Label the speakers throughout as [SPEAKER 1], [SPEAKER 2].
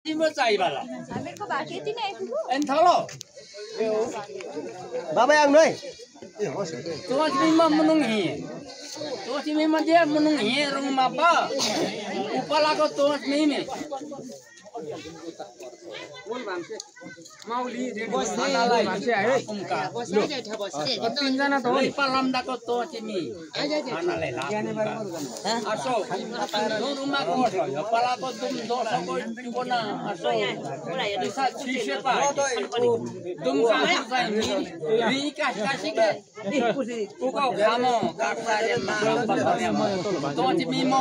[SPEAKER 1] Timur cai bala.
[SPEAKER 2] Ambil ko bakit ini aku?
[SPEAKER 1] Enthalo.
[SPEAKER 3] Baba yang noi.
[SPEAKER 1] Tuan cima menunghi. Tuan cima dia menunghi rumah apa? Upala ko tuan cima. Mauli analai umka. Tinggalna to palamda ko to cimi. Analai la. Aso. Rumah ko pala ko dum dosa ko chukona aso. Bisa sise pa. Dum ka sai ni ka kasike. Uko khamo kakare ma to cimi mo.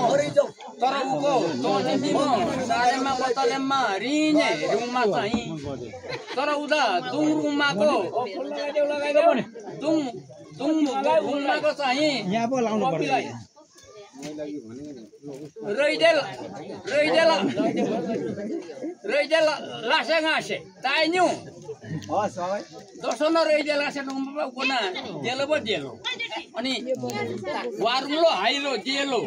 [SPEAKER 1] Tara uko to cimi mo. Sare ma patale ma rinya rumah sai. Tara uda dung rumah ko. Dung rumah ko sai.
[SPEAKER 3] यहाँ पो लाउनु पर्छ
[SPEAKER 1] Reidel lase ngase. Tanyu.
[SPEAKER 3] हस् सबै
[SPEAKER 1] Dosono reidel lase numpa kona. Jelo bo jelo. Ani warmulo hailo jelo.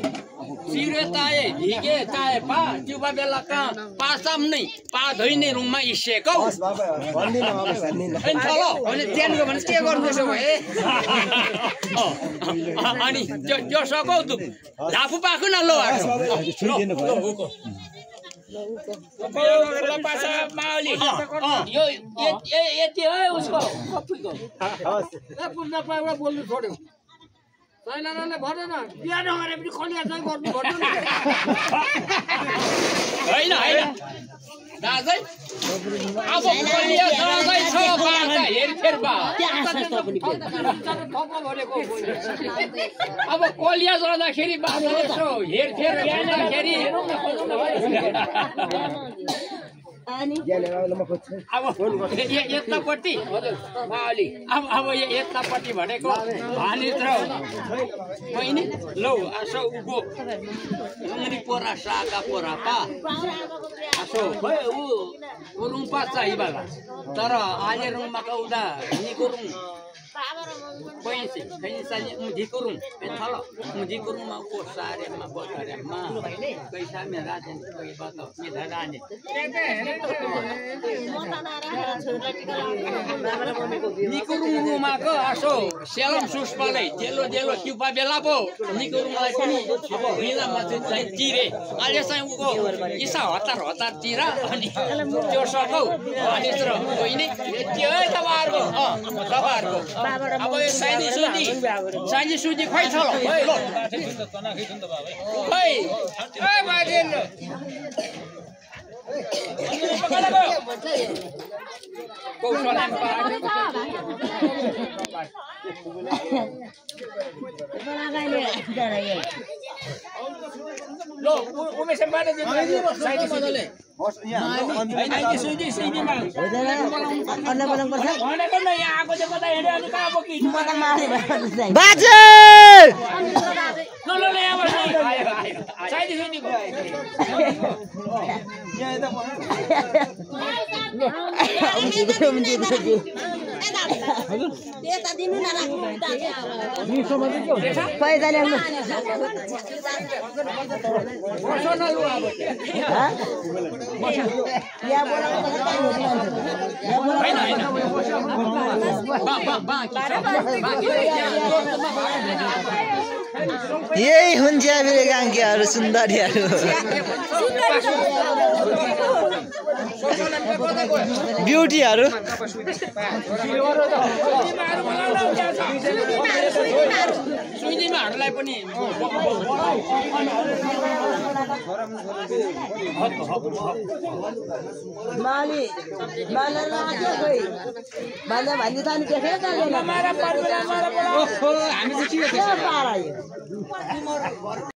[SPEAKER 1] Sire tae, hige tae pa, juba belaka, pasam ni, pa dhoine rumah isse kau.
[SPEAKER 3] हस् बाबा भन्दिन बाबा भन्दिन
[SPEAKER 1] Enthalo.
[SPEAKER 4] अनि त्यहाँको भने के गर्नु त्यसो भए
[SPEAKER 1] Ani jo sakau tu. Lafu paku na lo.
[SPEAKER 3] हस् बाबा छुइदिनु भयो
[SPEAKER 1] Pasal Mauli. Yo ये उसको कॉपी को.
[SPEAKER 3] हस्
[SPEAKER 1] पुन्ना पावरा बोल्नु छोड्यो. साइनाले भन न बिहा नगरे पनि खलिया चाहिँ गर्नु भन्नु नि. हैन दाजै अब खलिया चाहिँ छ बाटा हेरफेर बा. अब कलिया जाँदाखेरि बाटो यसो हेरफेर गर्दाखेरि अब यतापट्टि माली अब यतापट्टि भनेको भानित्र बहिनी लौ आसो उको उनी पोरा साका पोरा पा आसो उ रुम्पा चाहिँ बाला तर आले रुममा कौदा निकुरुङ पैसा मुझी करूं थलो मुझी करूं मा को सारे मा बतरे मा पैसा में राजन कोई बात में धराने निकुरुङ मा को आसो सेलम सुस्पाले जेलो क्युपा बेला पो निकुरुङ लाई पनि अब हिला मा चाहिँ तिरे अहिले चाहिँ उको इसा हतार तिरा अनि त्यो सकौ अनि तर होइन त्यो तपाईहरुको अब यो साइनी सुजी खै छ ल खै ए बाजेन कौशलम लो उमे से बाटे साइनी सुजी
[SPEAKER 3] हस् यहाँ
[SPEAKER 1] सुजी मा
[SPEAKER 4] अन्ना बनाउनु पर्छ
[SPEAKER 1] भनेको न यहाँ आको चाहिँ कता हेर्यो अनि कहाँ बोकी
[SPEAKER 4] बाजे
[SPEAKER 1] ल यहाँ बस्नु आयो साइनी सुजी
[SPEAKER 3] यहाँ यता
[SPEAKER 4] पैसा ल्याउनु यही हुन्छ मेरो गाङ्केहरू सुन्दरीहरू ब्युटीहरू
[SPEAKER 1] सुइनीमाहरूलाई पनि
[SPEAKER 4] माली माला लाग्यो खोइ भन्दा भन्ने त अनि देखेर त
[SPEAKER 1] मारा पर्दैन मारा बोला
[SPEAKER 4] हामी चाहिँ के पारा